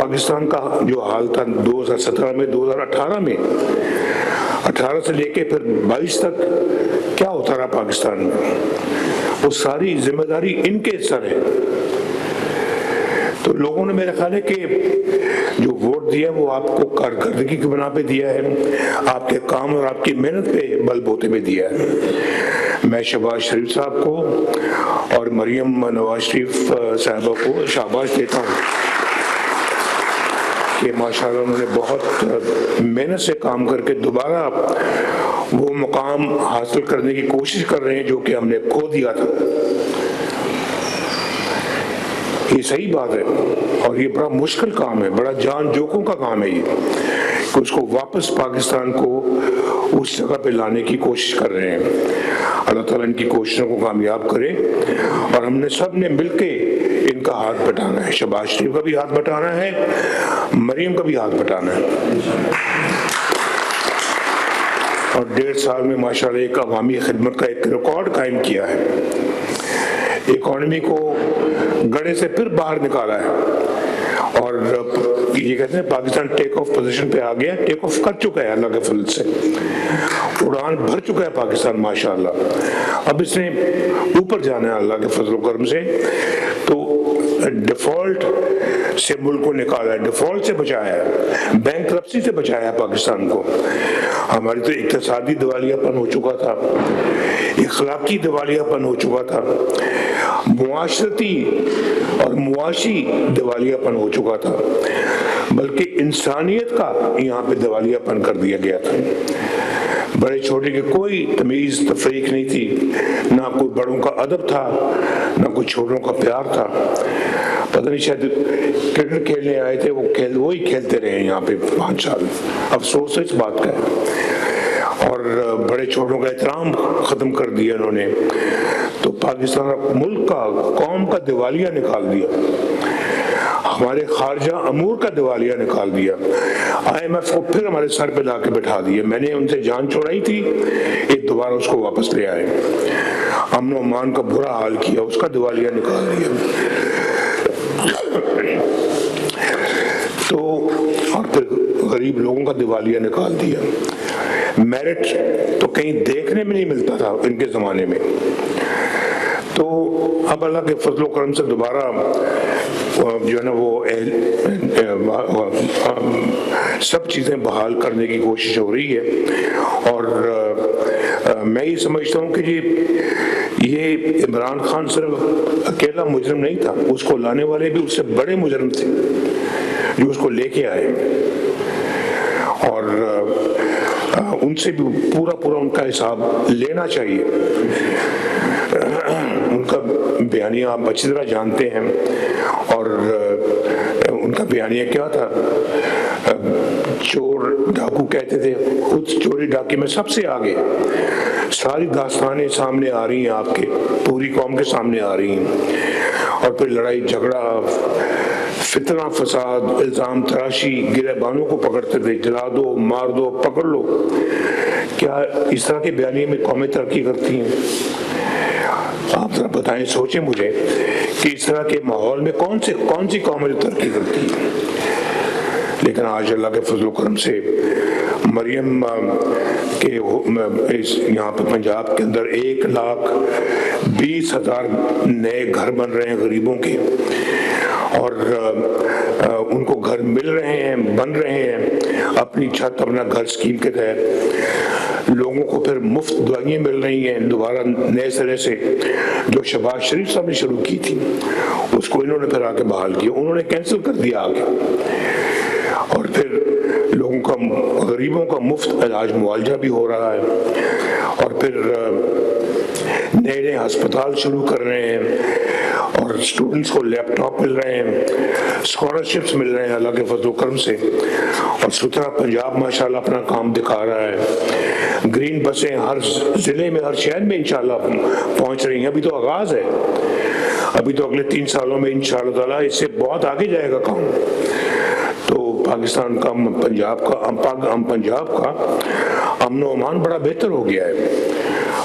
پاکستان کا جو حال تھا 2017 میں، 2018 میں، 18 سے لے کے پھر 22 تک کیا ہوتا رہا پاکستان میں، وہ ساری ذمہ داری ان کے سر ہے۔ تو لوگوں نے میرا خیال ہے کہ جو ووٹ دیا وہ آپ کو کارکردگی کی بنا پہ دیا ہے، آپ کے کام اور آپ کی محنت پہ بل بوتے پہ دیا ہے۔ میں شہباز شریف صاحب کو اور مریم نواز شریف صاحبہ کو شاباش دیتا ہوں کہ ماشاءاللہ انہوں نے بہت محنت سے کام کر کے دوبارہ وہ مقام حاصل کرنے کی کوشش کر رہے ہیں جو کہ ہم نے کھو دیا تھا۔ یہ صحیح بات ہے اور یہ بڑا مشکل کام ہے، بڑا جان جوکوں کا کام ہے یہ، کہ اس کو واپس پاکستان کو اس جگہ پہ لانے کی کوشش کر رہے ہیں۔ اللہ تعالیٰ ان کی کوششوں کو کامیاب کرے اور ہم نے سب نے مل کے ان کا ہاتھ بٹانا ہے، شہباز شریف کا بھی ہاتھ بٹانا ہے، مریم کا بھی ہاتھ بٹانا ہے۔ اور 1.5 سال میں ماشاءاللہ ایک عوامی خدمت کا ایک ریکارڈ قائم کیا ہے، اکانومی کو گڑھے سے پھر باہر نکالا ہے اور یہ کہتے ہیں پاکستان ٹیک آف پوزیشن پہ آ گیا، ٹیک آف کر چکا ہے، اللہ کے فضل سے اڑان بھر چکا ہے پاکستان ماشاءاللہ۔ اب اس نے اوپر جانا ہے اللہ کے فضل و کرم سے۔ تو ڈیفالٹ سے ملک کو نکالا ہے، ڈیفالٹ سے بچایا ہے، بینک کرپسی سے بچایا ہے پاکستان کو۔ ہماری تو اقتصادی دیوالیہ پن ہو چکا تھا، اخلاقی دیوالیہ پن ہو چکا تھا، معاشرتی اور معاشی دیوالیہ پن ہو چکا تھا، بلکہ انسانیت کا یہاں پہ دیوالیہ پن کر دیا گیا تھا۔ بڑے چھوٹے کی کوئی تمیز تفریق نہیں تھی، نہ کوئی بڑوں کا ادب تھا، نہ کوئی چھوٹوں کا پیار تھا۔ پتہ نہیں شاید کرکٹ کھیلنے آئے تھے، وہی کھیلتے رہے یہاں پہ 5 سال، افسوس ہے اس بات کا ہے۔ اور بڑے چھوٹوں کا احترام ختم کر دیا انہوں نے، تو پاکستان ملک کا، قوم کا دیوالیہ نکال دیا، ہمارے خارجہ امور کا دیوالیہ نکال دیا، IMF کو پھر ہمارے سر پہ لا کے بٹھا دیا۔ میں نے ان سے جان چھوڑائی تھی، ایک دوبارہ اس کو واپس لے آئے، امن و امان کا برا حال کیا، اس کا دیوالیہ نکال دیا۔ تو اور پھر غریب لوگوں کا دیوالیہ نکال دیا۔ میرٹ تو کہیں دیکھنے میں نہیں ملتا تھا ان کے زمانے میں۔ تو اب اللہ کے فضل و کرم سے دوبارہ جو ہے نا وہ سب چیزیں بحال کرنے کی کوشش ہو رہی ہے۔ اور میں یہ سمجھتا ہوں کہ یہ عمران خان صرف اکیلا مجرم نہیں تھا، اس کو لانے والے بھی اس سے بڑے مجرم تھے جو اس کو لے کے آئے، اور ان سے بھی پورا ان کا حساب لینا چاہیے۔ ان کا بیانیہ آپ اچھی طرح جانتے ہیں، اور ان کا بیانیہ کیا تھا؟ چور ڈاکو کہتے تھے، خود چوری ڈاکے میں سب سے آگے، ساری داستانیں سامنے آ رہی ہیں آپ کے، پوری قوم کے سامنے آ رہی ہیں، اور پھر لڑائی جھگڑا، فتنہ فساد، الزام تراشی، گرہبانوں کو پکڑتے تھے، جلا دو، مار دو، پکڑ لو۔ کیا اس طرح کے بیانیے میں قومیں ترقی کرتی ہیں؟ آپ ذرا بتائیں، سوچیں مجھے کہ اس طرح کے ماحول میں کون سی قومیں ترقی کرتی ہیں؟ لیکن آج اللہ کے فضل و کرم سے مریم کے یہاں پہ پنجاب کے اندر 1,20,000 نئے گھر بن رہے ہیں غریبوں کے، اور ان کو گھر مل رہے ہیں، بن رہے ہیں، اپنی چھت اپنا گھر اسکیم کے تحت۔ لوگوں کو پھر مفت دوائیں مل رہی ہیں دوبارہ نئے سرے سے، جو شہباز شریف صاحب نے شروع کی تھی اس کو انہوں نے پھر آگے بحال کیا، انہوں نے کینسل کر دیا آگے۔ اور پھر لوگوں کا، غریبوں کا مفت علاج معالجہ بھی ہو رہا ہے، اور پھر نئے ہسپتال شروع کر رہے ہیں، اور اسٹوڈنٹس کو لیپ ٹاپ مل رہے ہیں، اسکالرشپس مل رہے ہیں اللہ کے فضل و کرم سے، اور ستھرا پنجاب ماشاءاللہ اپنا کام دکھا رہا ہے۔ گرین بسیں ہر ضلع میں، ہر شہر میں انشاءاللہ پہنچ رہی ہیں۔ ابھی تو آغاز ہے، ابھی تو اگلے 3 سالوں میں انشاءاللہ تعالیٰ اس سے بہت آگے جائے گا کام۔ تو پاکستان کا، پنجاب کا امن و امان بڑا بہتر ہو گیا ہے،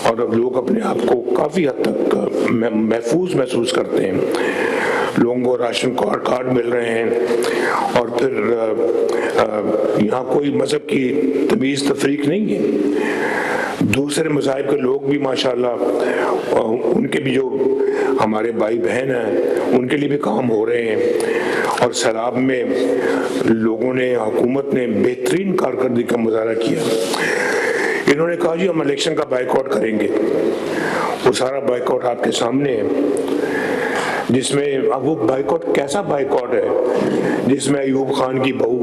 اور اب لوگ اپنے آپ کو کافی حد تک محفوظ محسوس کرتے ہیں۔ لوگوں کو راشن کارڈ مل رہے ہیں، اور پھر پھر یہاں کوئی مذہب کی تمیز تفریق نہیں ہے، دوسرے مذاہب کے لوگ بھی ماشاءاللہ ان کے بھی جو ہمارے بھائی بہن ہیں ان کے لیے بھی کام ہو رہے ہیں، اور سیلاب میں لوگوں نے، حکومت نے بہترین کارکردگی کا مظاہرہ کیا۔ انہوں نے کہا جی ہم الیکشن کا بائیک آؤٹ کریں گے، وہ سارا بائیک آؤٹ آپ کے سامنے ہے، جس میں اب وہ بائیک آؤٹ کیسا بائیک آؤٹ ہے جس میں ایوب خان کی بہو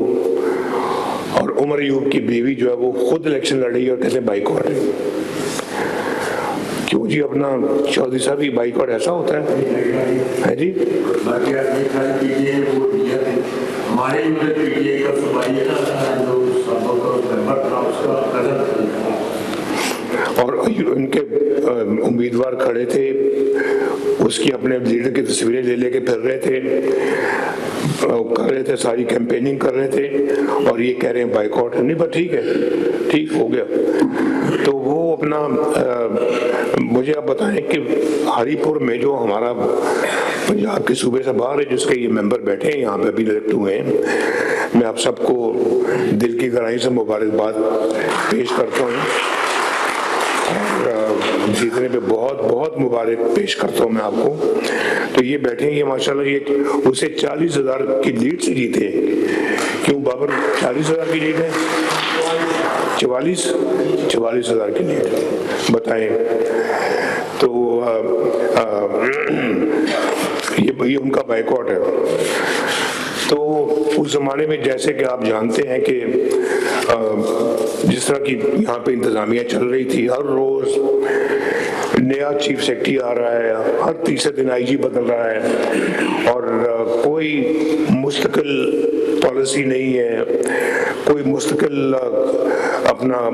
اور عمر ایوب کی بیوی جو ہے وہ خود الیکشن لڑی اور کیسے بائیک آؤٹ ہے؟ کیوں جی اپنا چودھری صاحب یہ بائیک آؤٹ ایسا ہوتا ہے جی؟ اور ان کے امیدوار کھڑے تھے، اس کی اپنے لیڈر کی تصویریں لے کے پھر رہے تھے، کر رہے تھے، ساری کیمپیننگ کر رہے تھے، اور یہ کہہ رہے ہیں بائیک آؤٹ نہیں، بس ٹھیک ہے، ٹھیک ہو گیا۔ تو وہ اپنا مجھے آپ بتائیں کہ ہری پور میں جو ہمارا پنجاب کے صوبے سے باہر ہے جس کے یہ ممبر بیٹھے ہیں یہاں پہ ابھی الیکٹ ہوئے ہیں، میں آپ سب کو دل کی گہرائی سے مبارکباد پیش کرتا ہوں، اور جیتنے پہ بہت بہت مبارک پیش کرتا ہوں میں آپ کو۔ تو یہ بیٹھے ہیں، یہ ماشاءاللہ یہ اسے 40,000 کی لیڈ سے جیتے۔ کیوں بابر 40,000 کی لیڈ ہے؟ 44,000 کی لیڈ، بتائیں۔ تو یہ ان کا بائیک آؤٹ ہے۔ تو اس زمانے میں جیسے کہ آپ جانتے ہیں کہ جس طرح کی یہاں پہ انتظامیہ چل رہی تھی، ہر روز نیا چیف سیکرٹری آ رہا ہے، ہر تیسرے دن آئی جی بدل رہا ہے، اور کوئی مستقل پالیسی نہیں ہے، کوئی مستقل اپنا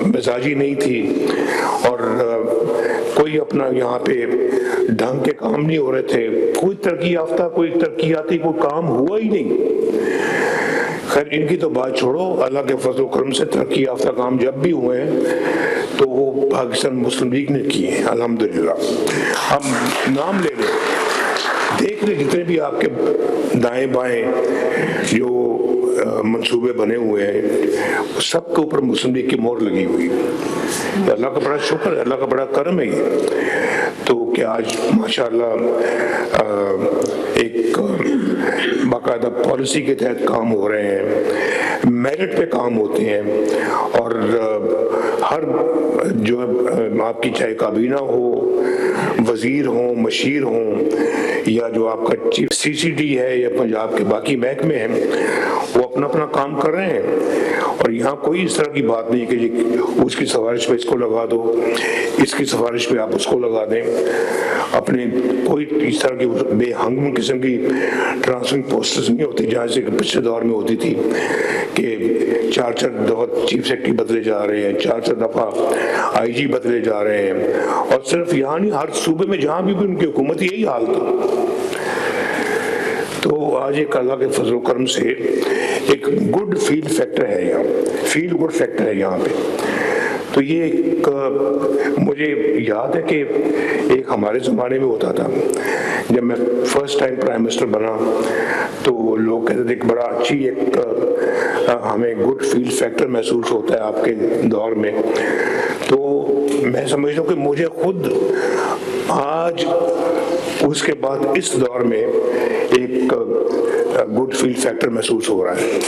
مزاجی نہیں تھی، اور کوئی اپنا یہاں پہ ڈھنگ کے کام نہیں ہو رہے تھے، کوئی ترقی یافتہ، کوئی ترقیاتی کوئی کام ہوا ہی نہیں۔ خیر ان کی تو بات چھوڑو، اللہ کے فضل و کرم سے ترقی یافتہ کام جب بھی ہوئے ہیں تو وہ پاکستان مسلم لیگ نے کیے ہیں الحمدللہ۔ ہم نام لے لیں، دیکھ لیں جتنے بھی آپ کے دائیں بائیں جو منصوبے بنے ہوئے ہیں سب کے اوپر مسلم لیگ کی مہر لگی ہوئی ہے۔ اللہ کا بڑا شکر ہے، اللہ کا بڑا کرم ہے یہ۔ تو کہ آج ماشاءاللہ ایک باقاعدہ پالیسی کے تحت کام ہو رہے ہیں، میرٹ پہ کام ہوتے ہیں، اور ہر جو آپ کی چاہے کابینہ ہو، وزیر ہوں، مشیر ہوں، یا جو آپ کا چیف سی سی ڈی ہے یا پنجاب کے باقی محکمے ہیں، وہ اپنا اپنا کام کر رہے ہیں، اور یہاں کوئی اس طرح کی بات نہیں کہ جی اس کی سفارش پہ اس کو لگا دو، اس کی سفارش پہ آپ اس کو لگا دیں۔ اپنے کوئی اس طرح کی بے ہنگم قسم کی ٹرانسفرنگ پوسٹرز نہیں ہوتی جہاں سے پچھلے دور میں ہوتی تھی کہ 4 دفعہ چیف سیکرٹری بدلے جا رہے ہیں، 4 دفعہ آئی جی بدلے جا رہے ہیں، اور صرف یہاں نہیں ہر صوبے میں جہاں بھی ان کی حکومت یہی حال تھا۔ تو آج ایک اللہ کے فضل و کرم سے ایک گڈ فیل فیکٹر ہے یہاں، فیل گڈ فیکٹر ہے یہاں پہ۔ تو یہ ایک مجھے یاد ہے کہ ایک ہمارے زمانے میں ہوتا تھا، جب میں فرسٹ ٹائم پرائم منسٹر بنا تو لوگ کہتے تھے کہ بڑا اچھی ایک ہمیں گڈ فیل فیکٹر محسوس ہوتا ہے آپ کے دور میں۔ تو میں سمجھتا ہوں کہ مجھے خود آج اس کے بعد اس دور میں ایک گڈ فیل فیکٹر محسوس ہو رہا ہے۔